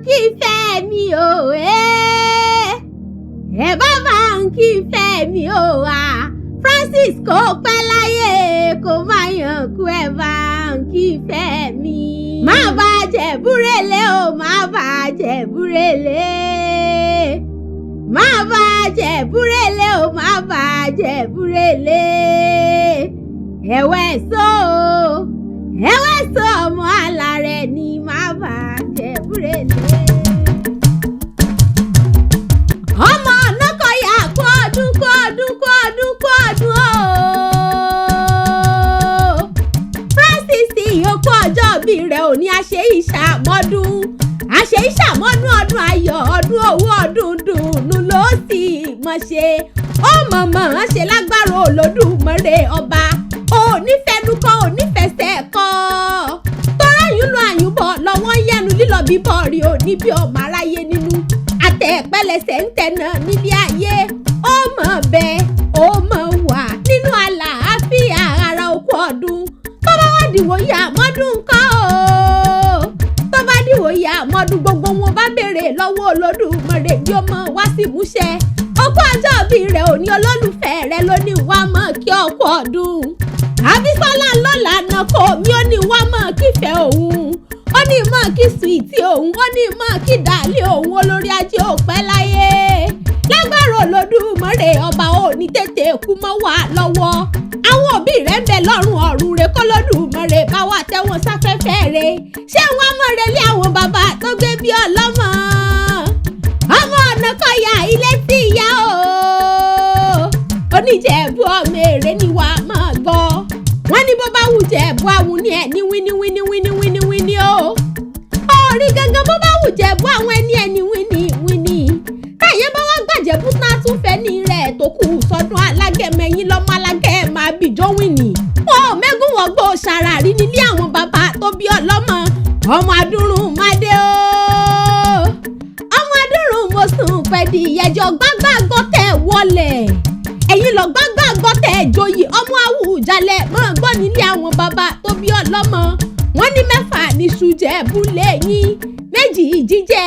kí fẹ́ mi o ẹ bá máa ń kí fẹ́ mi o Francis kò pẹ́ láyé kò máa yàn kú ẹ bá ń kí fẹ́ mi. má bá jẹ búrẹ́lé o má bá jẹ búrẹ́lé má bá jẹ búrẹ́lé o má bá jẹ búrẹ́lé ẹ̀wẹ̀ so ọmọ alárẹ̀ ni má bá jẹ búrẹ́lé. ọmọ ọ̀nàkọ̀yà kú ọdún o. Francis ìyókù ọjọ́ bí rẹ̀ ò ní àṣẹ ìṣàmọ́dún ọdún ayọ̀ ọdún owó ọdún dùnú ló sì mọ̀ ṣe ó mọ̀mọ́ ṣe lágbára Olódùmarè ọba onífẹnukọ́ onífẹsẹ̀ kọ́ tọ́rọ yìí lu àyùbọ̀ lọ́wọ́ yẹnu lílọ bíbọ̀ rí o níbi ọmọ aráyé nínú àtẹ̀pẹ́lẹsẹ̀ ń tẹ̀nà nílé ayé ó mọ̀ bẹ́ẹ̀ ó mọ̀ wà nínú àlàáfíà ara òkú ọdún tó bá wá dìwò yà mọ́dún kọ́ o tó bá dìwò yà mọ́dún gbogbo wọn bá béèrè lọ́wọ́ Olódùmarè bí ó mọ̀ wá sí ìmúṣẹ òkú ọjọ́ bí rẹ̀ ò ní olólùfẹ́ rẹ̀ ló ní wá mọ̀ kí ọkú ọdún Àbísọ́lá lọ́la náà kò mí ó ní wá mọ̀ kífẹ́ òun ó ní mọ̀ kí sùìtì òun ó ní mọ̀ kí dàlí òun olórí ajé òpẹ́ láyé lágbára Olódùmarè ọba ò ní tètè kú mọ́ wà lọ́wọ́ àwọn òbí rẹ̀ ń bẹ lọ́rùn ọ̀run rẹ̀ k'Olódùmarè bá wà tẹ́wọ̀n sáfẹ́fẹ́ rẹ̀ ṣé wọ́n mọ̀ rẹ̀ lé àwọn bàbá tó gbé bí ọlọ́mọ ọmọ Ọ̀nàkọ̀yà ilé tí ìyá o oníjẹ̀bú ọmọ èrè ni wà á máa gbọ́ wọ́n ní bó bá wù Jẹ̀bú àwọn ní ẹ̀ ní wíní o orí gangan bó bá wù Jẹ̀bú àwọn ẹni ẹ̀ ní wíní táyé bá wá gbàjẹ̀bú tán tún fẹ́ ní rẹ̀ tó kù sọdún alágẹ̀mẹ̀yìn lọ́mọ alágẹ̀mẹ̀ àbíjọ́ wíní wọn ò mẹ́gùn wọ́n gbọ́ ṣàràrí nílé àwọn bàbá tó bí ọlọ́mọ ọmọ adúrún mádé o ọmọ adúrún mo sùn pẹ̀dì ìyẹjọ gbágbàgbọ́ tẹ̀ wọlé ẹ̀yin lọ gbágbàgbọ́ tẹ̀ joyè ọmọ Àwùjalẹ̀ mọ́ gbọ́ nílé àwọn bàbá tó bí ọlọ́mọ wọ́n ní mẹ́fà níṣu Jẹ̀bú lẹ́yìn méjì jíjẹ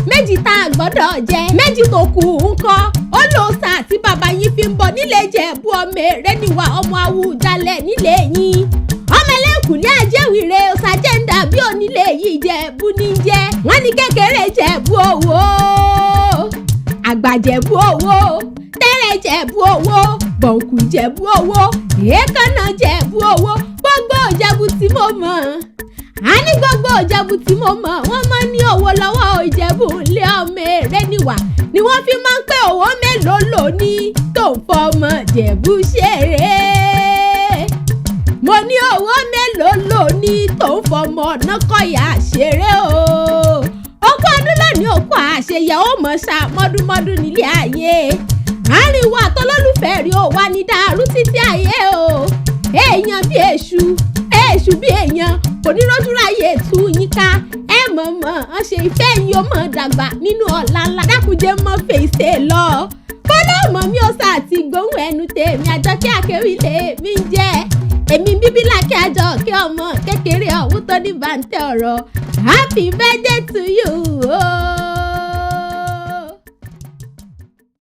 méjì tá a gbọ́dọ̀ jẹ méjì tó kù ńkọ́ ó lò sà tí bàbá yín fi ń bọ̀ nílé Jẹ̀bú ọmọ èrè níwà ọmọ Àwùjalẹ̀ nílé yín ọmọ ẹlẹ́kùnlé ajẹ́wìrè ṣàjẹ́ńdà bí onílé yìí Jẹ̀bú ní jẹ́ wọ́n ní kékeré Jẹ̀bú owó àgbà Jẹ̀bú owó tẹ́rẹ̀ Jẹ̀bú owó bọ̀ǹkù Jẹ̀bú owó èékánná Jẹ̀bú owó gbogbo Ìjẹ̀bú tí mo mọ̀ àní gbogbo Ìjẹ̀bú tí mo mọ̀ wọ́n mọ̀ ní owó lọ́wọ́ Ìjẹ̀bú ńlé ọmọ èrè níwà ni wọ́n fi máa ń pé owó mélòó lò ní tó ń fọmọ Jẹ̀bú ṣeré mo ní owó mélòó lò ní tó ń fọmọ Ọ̀nàkọ̀yà ṣeré o òkú ọdún lónìí òkú àṣeyẹ ó mọ̀ ṣá mọ́dúnmọ́dún nílé ayé àárín wa tọ́lọ́lùfẹ́ rí ó wá ní dàrú títí ayé o èèyàn bí èṣù bí èèyàn kò ní rójúráyè tú yín ká ẹ mọ̀mọ́ ọ ṣe ìfẹ́ yín ó mọ̀ dàgbà nínú ọ̀la ńlá dákúnjẹ́ mọ́ fèsì lọ kọ́lọ́mọ mi ó sà ti gbóhùn ẹnu tèmi Àjọkẹ́ Akéwì lèmi ń jẹ́ èmi bíbí lákẹ́ Àjọkẹ́ ọmọ kékeré ọ̀hún tó ní bàǹtẹ̀ ọ̀rọ̀ happy birthday to you.